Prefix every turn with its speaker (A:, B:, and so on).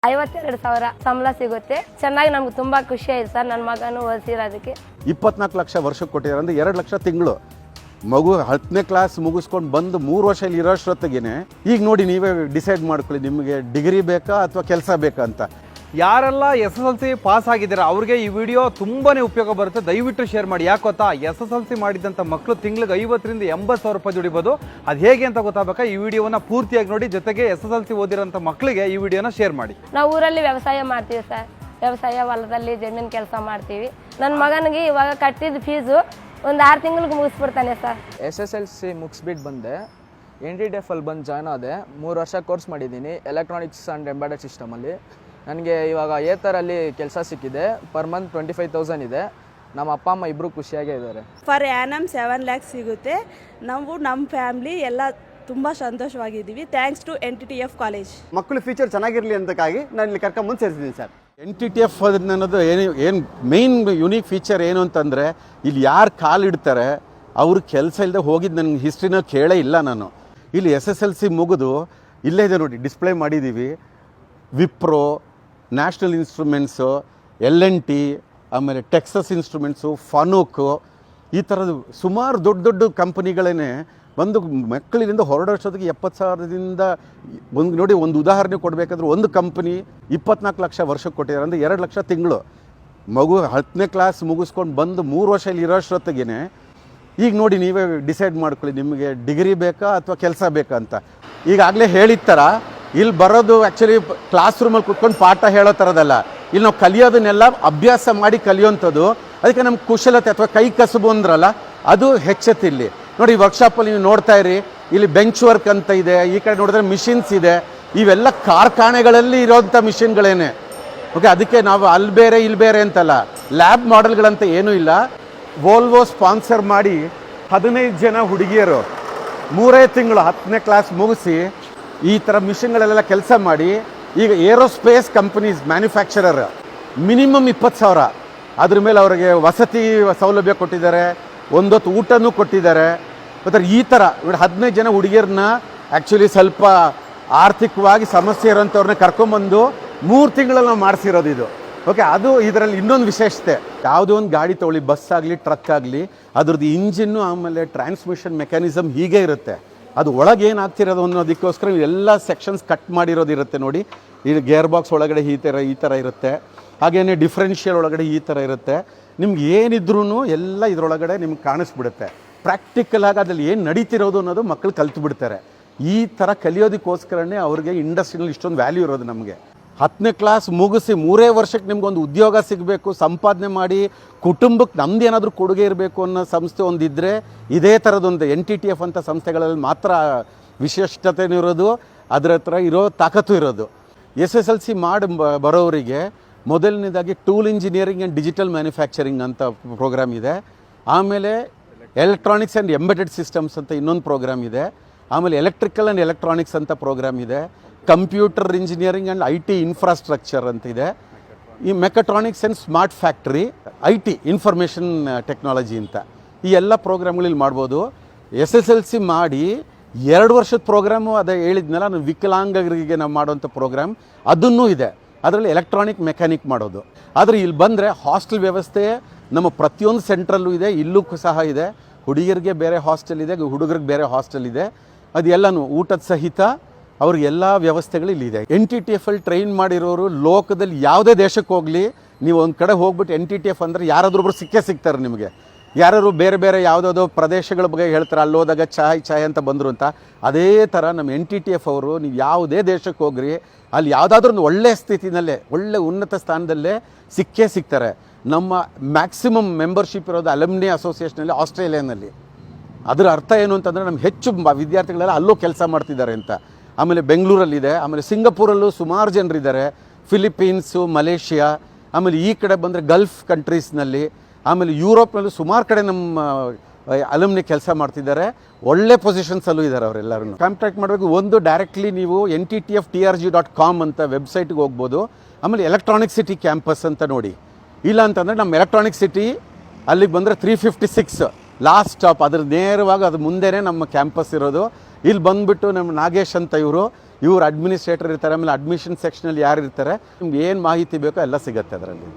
A: 52,000 ಸಂಬಳ ಸಿಗುತ್ತೆ. ಚೆನ್ನಾಗಿ ನಮ್ಗೆ ತುಂಬಾ ಖುಷಿ ಆಯ್ತು ಸರ್. ನನ್ನ ಮಗನು ಓದಿಸಿರೋದಕ್ಕೆ
B: 24 ಲಕ್ಷ ವರ್ಷಕ್ಕೆ ಕೊಟ್ಟಿದ್ದಾರೆ ಅಂದರೆ 2 ಲಕ್ಷ ತಿಂಗಳು. ಮಗು 10ನೇ ಕ್ಲಾಸ್ ಮುಗಿಸ್ಕೊಂಡು ಬಂದು 3 ವರ್ಷ ಇಲ್ಲಿ ಇರೋಷ್ಟೊತ್ತಿಗೆ ಈಗ ನೋಡಿ ನೀವೇ ಡಿಸೈಡ್ ಮಾಡ್ಕೊಳ್ಳಿ, ನಿಮಗೆ ಡಿಗ್ರಿ ಬೇಕಾ ಅಥವಾ ಕೆಲಸ ಬೇಕಾ ಅಂತ.
C: ಯಾರೆಲ್ಲ SSLC ಪಾಸ್ ಆಗಿದ್ದಾರೆ ಅವ್ರಿಗೆ ಈ ವಿಡಿಯೋ ತುಂಬಾ ಉಪಯೋಗ ಬರುತ್ತೆ. ದಯವಿಟ್ಟು ಶೇರ್ ಮಾಡಿ. ಯಾಕೆ ಗೊತ್ತಾ, SSLC ಮಾಡಿದಂಥ ಮಕ್ಕಳು ತಿಂಗಳಿಗೆ 50,000 ರಿಂದ 80,000 ರೂಪಾಯಿ ದುಡಿಬೋದು. ಅದು ಹೇಗೆ ಅಂತ ಗೊತ್ತಾಗಬೇಕಾ ಈ ವಿಡಿಯೋನ ಪೂರ್ತಿಯಾಗಿ ನೋಡಿ. ಜೊತೆಗೆ SSLC ಓದಿರೋಂಥ ಮಕ್ಕಳಿಗೆ ಈ ವಿಡಿಯೋನ ಶೇರ್ ಮಾಡಿ.
A: ನಾವು ಊರಲ್ಲಿ ವ್ಯವಸಾಯ ಮಾಡ್ತೀವಿ ಸರ್. ವ್ಯವಸಾಯ ಹೊಲದಲ್ಲಿ ಜಮೀನು ಕೆಲಸ ಮಾಡ್ತೀವಿ. ನನ್ನ ಮಗನಿಗೆ ಇವಾಗ ಕಟ್ಟಿದ ಫೀಸು ಒಂದು 6 ತಿಂಗಳಿಗೆ ಮುಗಿಸ್ಬಿಡ್ತಾನೆ ಸರ್.
D: SSLC ಮುಗಿಸ್ಬಿಟ್ಟು ಬಂದೆ. NTTF ಅಲ್ಲಿ ಬಂದು ಜಾಯ್ನ್ ಆದೆ. 3 ವರ್ಷ ಕೋರ್ಸ್ ಮಾಡಿದ್ದೀನಿ ಎಲೆಕ್ಟ್ರಾನಿಕ್ಸ್ ಆ್ಯಂಡ್ ಎಂಬೆಡೆಡ್ ಸಿಸ್ಟಮಲ್ಲಿ. ನನಗೆ ಇವಾಗ ಏತರಲ್ಲಿ ಕೆಲಸ ಸಿಕ್ಕಿದೆ. ಪರ್ ಮಂತ್ 25,000 ಇದೆ. ನಮ್ಮ ಅಪ್ಪ ಅಮ್ಮ ಇಬ್ಬರು ಖುಷಿಯಾಗೇ ಇದ್ದಾರೆ.
E: ಫರ್ ಆ್ಯನಮ್ 7 lakhs ಸಿಗುತ್ತೆ. ನಾವು ನಮ್ಮ ಫ್ಯಾಮ್ಲಿ ಎಲ್ಲ ತುಂಬ ಸಂತೋಷವಾಗಿದ್ದೀವಿ. Thanks to NTTF college.
F: ಮಕ್ಕಳು ಫ್ಯೂಚರ್ ಚೆನ್ನಾಗಿರಲಿ ಅಂತಕ್ಕಾಗಿ ನಾನು ಇಲ್ಲಿ ಕರ್ಕೊಂಬಂದು ಸೇರಿಸಿದ್ದೀನಿ ಸರ್.
B: NTTF ಅನ್ನೋದು ಏನು ಮೇನ್ ಯುನೀಕ್ ಫೀಚರ್ ಏನು ಅಂತಂದರೆ, ಇಲ್ಲಿ ಯಾರು ಕಾಲಿಡ್ತಾರೆ ಅವ್ರ ಕೆಲಸ ಇಲ್ಲದೆ ಹೋಗಿದ್ದು ನನಗೆ ಹಿಸ್ಟ್ರಿನ ಕೇಳೇ ಇಲ್ಲ ನಾನು. ಇಲ್ಲಿ SSLC ಮುಗಿದು ಇಲ್ಲೇ ಇದೆ ನೋಡಿ, ಡಿಸ್ಪ್ಲೇ ಮಾಡಿದ್ದೀವಿ. ವಿಪ್ರೋ, ನ್ಯಾಷನಲ್ ಇನ್ಸ್ಟ್ರೂಮೆಂಟ್ಸು, LNT, ಆಮೇಲೆ ಟೆಕ್ಸಸ್ ಇನ್ಸ್ಟ್ರೂಮೆಂಟ್ಸು, ಫನೂಕು, ಈ ಥರದ್ದು ಸುಮಾರು ದೊಡ್ಡ ದೊಡ್ಡ ಕಂಪನಿಗಳೇ ಬಂದು ಮಕ್ಕಳಿಂದ ಹೊರಡೋಷ್ಟೊತ್ತಿಗೆ 70,000ದಿಂದ ಒಂದು ನೋಡಿ. ಒಂದು ಉದಾಹರಣೆ ಕೊಡಬೇಕಾದ್ರೆ ಒಂದು ಕಂಪನಿ 24 ಲಕ್ಷ ವರ್ಷಕ್ಕೆ ಕೊಟ್ಟಿದ್ದಾರೆ ಅಂದರೆ 2 ಲಕ್ಷ ತಿಂಗಳು. ಮಗು 10ನೇ ಕ್ಲಾಸ್ ಮುಗಿಸ್ಕೊಂಡು ಬಂದು 3 ವರ್ಷ ಇಲ್ಲಿ ಇರೋಷ್ಟೊತ್ತಿಗೆ ಈಗ ನೋಡಿ ನೀವೇ ಡಿಸೈಡ್ ಮಾಡ್ಕೊಳ್ಳಿ, ನಿಮಗೆ ಡಿಗ್ರಿ ಬೇಕಾ ಅಥವಾ ಕೆಲಸ ಬೇಕಾ ಅಂತ. ಈಗಾಗಲೇ ಹೇಳಿದ ಥರ ಇಲ್ಲಿ ಬರೋದು ಆ್ಯಕ್ಚುಲಿ ಕ್ಲಾಸ್ ರೂಮಲ್ಲಿ ಕುತ್ಕೊಂಡು ಪಾಠ ಹೇಳೋ ಥರದಲ್ಲ. ಇಲ್ಲಿ ನಾವು ಕಲಿಯೋದನ್ನೆಲ್ಲ ಅಭ್ಯಾಸ ಮಾಡಿ ಕಲಿಯೋಂಥದ್ದು. ಅದಕ್ಕೆ ನಮ್ಮ ಕುಶಲತೆ ಅಥವಾ ಕೈ ಕಸುಬು ಅಂದ್ರಲ್ಲ, ಅದು ಹೆಚ್ಚುತ್ತೆ ಇಲ್ಲಿ ನೋಡಿ. ವರ್ಕ್ಶಾಪಲ್ಲಿ ನೀವು ನೋಡ್ತಾ ಇರಿ, ಇಲ್ಲಿ ಬೆಂಚ್ ವರ್ಕ್ ಅಂತ ಇದೆ. ಈ ಕಡೆ ನೋಡಿದ್ರೆ ಮಿಷಿನ್ಸ್ ಇದೆ. ಇವೆಲ್ಲ ಕಾರ್ಖಾನೆಗಳಲ್ಲಿ ಇರೋಂಥ ಮಿಷಿನ್ಗಳೇನೆ. ಓಕೆ, ಅದಕ್ಕೆ ನಾವು ಅಲ್ಲಿ ಬೇರೆ ಇಲ್ಲಿ ಬೇರೆ ಅಂತಲ್ಲ, ಲ್ಯಾಬ್ ಮಾಡೆಲ್ಗಳಂತ ಏನೂ ಇಲ್ಲ. ವೋಲ್ವೋ ಸ್ಪಾನ್ಸರ್ ಮಾಡಿ 15 ಜನ ಹುಡುಗಿಯರು 3 ತಿಂಗಳು 10ನೇ ಕ್ಲಾಸ್ ಮುಗಿಸಿ ಈ ಥರ ಮಿಷಿನ್ಗಳಲ್ಲೆಲ್ಲ ಕೆಲಸ ಮಾಡಿ ಈಗ ಏರೋಸ್ಪೇಸ್ ಕಂಪನೀಸ್ ಮ್ಯಾನುಫ್ಯಾಕ್ಚರರ್ ಮಿನಿಮಮ್ 20,000. ಅದ್ರ ಮೇಲೆ ಅವರಿಗೆ ವಸತಿ ಸೌಲಭ್ಯ ಕೊಟ್ಟಿದ್ದಾರೆ, ಒಂದೊತ್ತು ಊಟನೂ ಕೊಟ್ಟಿದ್ದಾರೆ. ಮತ್ತು ಈ ಥರ 15 ಜನ ಹುಡುಗಿಯರನ್ನ ಆ್ಯಕ್ಚುಲಿ ಸ್ವಲ್ಪ ಆರ್ಥಿಕವಾಗಿ ಸಮಸ್ಯೆ ಇರೋಂಥವ್ರನ್ನ ಕರ್ಕೊಂಬಂದು 3 ತಿಂಗಳಲ್ಲಿ ನಾವು ಮಾಡಿಸಿರೋದು ಇದು. ಓಕೆ, ಅದು ಇದರಲ್ಲಿ ಇನ್ನೊಂದು ವಿಶೇಷತೆ. ಯಾವುದೋ ಒಂದು ಗಾಡಿ ತೊಗೊಳ್ಳಿ, ಬಸ್ ಆಗಲಿ ಟ್ರಕ್ ಆಗಲಿ, ಅದ್ರದ್ದು ಇಂಜಿನ್ನು ಆಮೇಲೆ ಟ್ರಾನ್ಸ್ಮಿಷನ್ ಮೆಕ್ಯಾನಿಸಮ್ ಹೀಗೆ ಇರುತ್ತೆ. ಅದು ಒಳಗೆ ಏನಾಗ್ತಿರೋದು ಅನ್ನೋದಕ್ಕೋಸ್ಕರ ಎಲ್ಲ ಸೆಕ್ಷನ್ಸ್ ಕಟ್ ಮಾಡಿರೋದಿರುತ್ತೆ ನೋಡಿ. ಇದು ಗೇರ್ ಬಾಕ್ಸ್ ಒಳಗಡೆ ಈ ಥರ ಇರುತ್ತೆ. ಹಾಗೆಯೇ ಡಿಫ್ರೆನ್ಷಿಯಲ್ ಒಳಗಡೆ ಈ ಥರ ಇರುತ್ತೆ. ನಿಮ್ಗೆ ಏನಿದ್ರೂ ಎಲ್ಲ ಇದರೊಳಗಡೆ ನಿಮ್ಗೆ ಕಾಣಿಸ್ಬಿಡುತ್ತೆ. ಪ್ರಾಕ್ಟಿಕಲ್ ಆಗಿ ಅದ್ರಲ್ಲಿ ಏನು ನಡೀತಿರೋದು ಅನ್ನೋದು ಮಕ್ಕಳು ಕಲ್ತು ಬಿಡ್ತಾರೆ. ಈ ಥರ ಕಲಿಯೋದಕ್ಕೋಸ್ಕರನೇ ಅವ್ರಿಗೆ ಇಂಡಸ್ಟ್ರಿನಲ್ಲಿ ಇಷ್ಟೊಂದು ವ್ಯಾಲ್ಯೂ ಇರೋದು. ನಮಗೆ 10ನೇ ಕ್ಲಾಸ್ ಮುಗಿಸಿ 3 ವರ್ಷಕ್ಕೆ ನಿಮ್ಗೊಂದು ಉದ್ಯೋಗ ಸಿಗಬೇಕು, ಸಂಪಾದನೆ ಮಾಡಿ ಕುಟುಂಬಕ್ಕೆ ನಮ್ದು ಏನಾದರೂ ಕೊಡುಗೆ ಇರಬೇಕು ಅನ್ನೋ ಸಂಸ್ಥೆ ಒಂದಿದ್ದರೆ ಇದೇ ಥರದೊಂದು NTTF ಅಂತ ಸಂಸ್ಥೆಗಳಲ್ಲಿ ಮಾತ್ರ ವಿಶಿಷ್ಟತೆನೂ ಇರೋದು, ಅದರ ಹತ್ರ ಇರೋ ತಾಕತ್ತು ಇರೋದು. SSLC ಮಾಡಿ ಬರೋರಿಗೆ ಮೊದಲನೇದಾಗಿ tool engineering and digital manufacturing ಅಂತ ಪ್ರೋಗ್ರಾಮ್ ಇದೆ. ಆಮೇಲೆ ಎಲೆಕ್ಟ್ರಾನಿಕ್ಸ್ ಆ್ಯಂಡ್ ಎಂಬೆಡೆಡ್ ಸಿಸ್ಟಮ್ಸ್ ಅಂತ ಇನ್ನೊಂದು ಪ್ರೋಗ್ರಾಮ್ ಇದೆ. ಆಮೇಲೆ ಎಲೆಕ್ಟ್ರಿಕಲ್ ಆ್ಯಂಡ್ ಎಲೆಕ್ಟ್ರಾನಿಕ್ಸ್ ಅಂತ ಪ್ರೋಗ್ರಾಮ್ ಇದೆ. Computer engineering and IT infrastructure ಅಂತ ಇದೆ. ಈ mechatronics and smart factory, IT information technology ಅಂತ ಈ ಎಲ್ಲ ಪ್ರೋಗ್ರಾಮ್ಗಳಲ್ಲಿ ಮಾಡ್ಬೋದು. SSLC ಮಾಡಿ 2 ವರ್ಷದ ಪ್ರೋಗ್ರಾಮು ಅದೇ ಹೇಳಿದ್ನಲ್ಲ, ನಾನು ವಿಕಲಾಂಗರಿಗೆ ನಾವು ಮಾಡೋಂಥ ಪ್ರೋಗ್ರಾಮ್ ಅದನ್ನೂ ಇದೆ. ಅದರಲ್ಲಿ ಎಲೆಕ್ಟ್ರಾನಿಕ್ ಮೆಕ್ಯಾನಿಕ್ ಮಾಡೋದು. ಆದರೆ ಇಲ್ಲಿ ಬಂದರೆ ಹಾಸ್ಟೆಲ್ ವ್ಯವಸ್ಥೆ ನಮ್ಮ ಪ್ರತಿಯೊಂದು ಸೆಂಟ್ರಲ್ಲೂ ಇದೆ, ಇಲ್ಲೂ ಸಹ ಇದೆ. ಹುಡುಗಿಯರಿಗೆ ಬೇರೆ ಹಾಸ್ಟೆಲ್ ಇದೆ, ಹುಡುಗರಿಗೆ ಬೇರೆ ಹಾಸ್ಟೆಲ್ ಇದೆ. ಅದೆಲ್ಲನೂ ಊಟದ ಸಹಿತ ಅವ್ರಿಗೆಲ್ಲ ವ್ಯವಸ್ಥೆಗಳು ಇಲ್ಲಿದೆ. NTTF ಅಲ್ಲಿ ಟ್ರೈನ್ ಮಾಡಿರೋರು ಲೋಕದಲ್ಲಿ ಯಾವುದೇ ದೇಶಕ್ಕೆ ಹೋಗಲಿ, ನೀವು ಒಂದು ಕಡೆ ಹೋಗ್ಬಿಟ್ಟು NTTF ಅಂದರೆ ಯಾರಾದ್ರೊಬ್ರು ಸಿಗ್ತಾರೆ ನಿಮಗೆ. ಯಾರು ಬೇರೆ ಬೇರೆ ಯಾವುದಾದ್ರು ಪ್ರದೇಶಗಳ ಬಗ್ಗೆ ಹೇಳ್ತಾರೆ, ಅಲ್ಲಿ ಹೋದಾಗ ಚಾಯ್ ಅಂತ ಬಂದರು ಅಂತ. ಅದೇ ಥರ ನಮ್ಮ NTTF ಅವರು ನೀವು ಯಾವುದೇ ದೇಶಕ್ಕೆ ಹೋಗ್ರಿ, ಅಲ್ಲಿ ಯಾವುದಾದ್ರೂ ಒಂದು ಒಳ್ಳೆಯ ಸ್ಥಿತಿನಲ್ಲೇ ಒಳ್ಳೆ ಉನ್ನತ ಸ್ಥಾನದಲ್ಲೇ ಸಿಗ್ತಾರೆ. ನಮ್ಮ ಮ್ಯಾಕ್ಸಿಮಮ್ ಮೆಂಬರ್ಶಿಪ್ ಇರೋದು ಅಲಮ್ನಿ ಅಸೋಸಿಯೇಷನಲ್ಲಿ ಆಸ್ಟ್ರೇಲಿಯಾನಲ್ಲಿ. ಅದರ ಅರ್ಥ ಏನು ಅಂತಂದರೆ ನಮ್ಗೆ ಹೆಚ್ಚು ವಿದ್ಯಾರ್ಥಿಗಳೆಲ್ಲ ಅಲ್ಲೂ ಕೆಲಸ ಮಾಡ್ತಿದ್ದಾರೆ ಅಂತ. ಆಮೇಲೆ ಬೆಂಗಳೂರಲ್ಲಿದೆ, ಆಮೇಲೆ ಸಿಂಗಪೂರಲ್ಲೂ ಸುಮಾರು ಜನರಿದ್ದಾರೆ, ಫಿಲಿಪೀನ್ಸು, ಮಲೇಷಿಯಾ, ಆಮೇಲೆ ಈ ಕಡೆ ಬಂದರೆ ಗಲ್ಫ್ ಕಂಟ್ರೀಸ್ನಲ್ಲಿ, ಆಮೇಲೆ ಯುರೋಪ್ನಲ್ಲೂ ಸುಮಾರು ಕಡೆ ನಮ್ಮ ಅಲಮ್ನಿ ಕೆಲಸ ಮಾಡ್ತಿದ್ದಾರೆ. ಒಳ್ಳೆ ಪೊಸಿಷನ್ಸಲ್ಲೂ ಇದ್ದಾರೆ ಅವರೆಲ್ಲರೂ. ಕಾಂಟ್ಯಾಕ್ಟ್ ಮಾಡಬೇಕು. ಒಂದು ಡೈರೆಕ್ಟ್ಲಿ ನೀವು NTTFTRG.com ಅಂತ ವೆಬ್ಸೈಟ್ಗೆ ಹೋಗ್ಬೋದು. ಆಮೇಲೆ ಎಲೆಕ್ಟ್ರಾನಿಕ್ ಸಿಟಿ ಕ್ಯಾಂಪಸ್ ಅಂತ ನೋಡಿ. ಇಲ್ಲ ಅಂತಂದರೆ ನಮ್ಮ ಎಲೆಕ್ಟ್ರಾನಿಕ್ ಸಿಟಿ ಅಲ್ಲಿಗೆ ಬಂದರೆ 356 ಲಾಸ್ಟ್ ಸ್ಟಾಪ್. ಅದ್ರ ನೇರವಾಗಿ ಅದು ಮುಂದೆನೇ ನಮ್ಮ ಕ್ಯಾಂಪಸ್ ಇರೋದು. ಇಲ್ಲಿ ಬಂದುಬಿಟ್ಟು ನಮ್ಮ ನಾಗೇಶ್ ಅಂತ ಇವರು ಇವ್ರು ಅಡ್ಮಿನಿಸ್ಟ್ರೇಟರ್ ಇರ್ತಾರೆ, ಆಮೇಲೆ ಅಡ್ಮಿಷನ್ ಸೆಕ್ಷನಲ್ಲಿ ಯಾರು ಇರ್ತಾರೆ, ನಿಮ್ಗೆ ಏನು ಮಾಹಿತಿ ಬೇಕೋ ಎಲ್ಲ ಸಿಗುತ್ತೆ ಅದರಲ್ಲಿ.